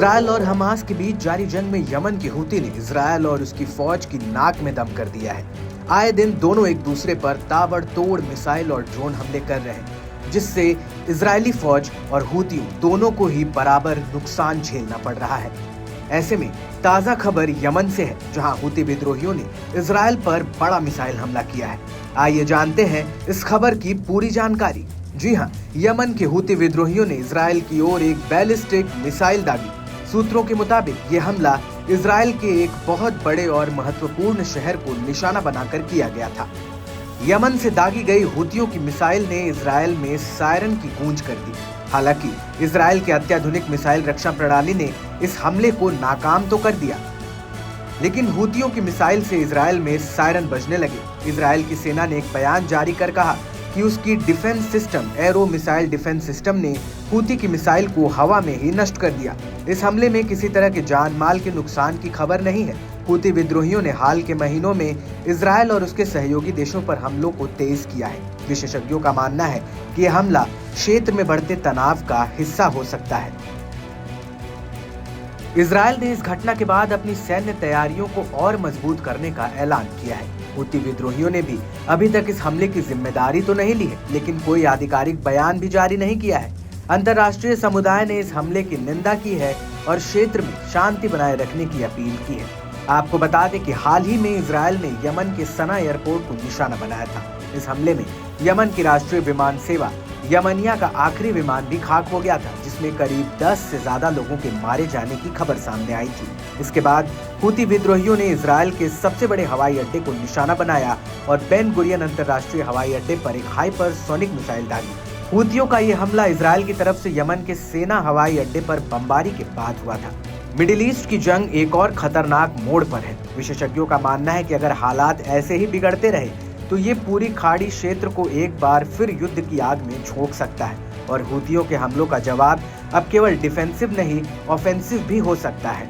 Israel और Hamas के बीच जारी जंग में यमन की हूती ने इजरायल और उसकी फौज की नाक में दम कर दिया है। आए दिन दोनों एक दूसरे पर ताबड़तोड़ मिसाइल और ड्रोन हमले कर रहे हैं, जिससे इजरायली फौज और हूतियों दोनों को ही बराबर नुकसान झेलना पड़ रहा है। ऐसे में ताजा खबर यमन से है, जहां हूती विद्रोहियों ने इजरायल पर बड़ा मिसाइल हमला किया है। आइए जानते हैं इस खबर की पूरी जानकारी। जी हां, यमन के हूती विद्रोहियों ने इजरायल की ओर एक बैलिस्टिक मिसाइल दागी। सूत्रों के मुताबिक ये हमला इजरायल के एक बहुत बड़े और महत्वपूर्ण शहर को निशाना बनाकर किया गया था। यमन से दागी गई हूतियों की मिसाइल ने इजरायल में सायरन की गूंज कर दी। हालांकि इजरायल के अत्याधुनिक मिसाइल रक्षा प्रणाली ने इस हमले को नाकाम तो कर दिया, लेकिन हूतियों की मिसाइल से इजरायल में सायरन बजने लगे। इजरायल की सेना ने एक बयान जारी कर कहा कि उसकी defence system arrow missile defence system ने हूती की मिसाइल को हवा में ही नष्ट कर दिया। इस हमले में किसी तरह के जान माल के नुकसान की खबर नहीं है। हूती विद्रोहियों ने हाल के महीनों में इजरायल और उसके सहयोगी देशों पर हमलों को तेज किया है। विशेषज्ञों का मानना है कि यह हमला क्षेत्र में बढ़ते तनाव का हिस्सा हो सकता है। इजरायल ने इस घटना के बाद अपनी सैन्य तैयारियों को और मजबूत करने का ऐलान किया है। हूती विद्रोहियों ने भी अभी तक इस हमले की जिम्मेदारी तो नहीं ली है, लेकिन कोई आधिकारिक बयान भी जारी नहीं किया है। अंतर्राष्ट्रीय समुदाय ने इस हमले की निंदा की है और क्षेत्र में शांति बनाए रखने की अपील की है। आपको बता दें कि हाल ही में इजरायल ने यमन के सना एयरपोर्ट को निशाना बनाया था। इस हमले में यमन की राष्ट्रीय विमान सेवा यमनिया का आखिरी विमान भी खाक हो गया था, जिसमें करीब 10 से ज्यादा लोगों के मारे जाने की खबर सामने आई थी। इसके बाद हूती विद्रोहियों ने इजरायल के सबसे बड़े हवाई अड्डे को निशाना बनाया और बेन गुरियन अंतर्राष्ट्रीय हवाई अड्डे पर एक हाइपरसोनिक मिसाइल दागी। हूतियों का यह हमला इजरायल की तरफ से यमन के सेना हवाई अड्डे पर बमबारी के बाद हुआ था। मिडिल ईस्ट की जंग एक और खतरनाक मोड़ पर है। विशेषज्ञों का मानना है कि अगर हालात ऐसे ही बिगड़ते रहे तो ये पूरी खाड़ी क्षेत्र को एक बार फिर युद्ध की आग में झोंक सकता है और हूतियों के हमलों का जवाब अब केवल डिफेंसिव नहीं, ऑफेंसिव भी हो सकता है।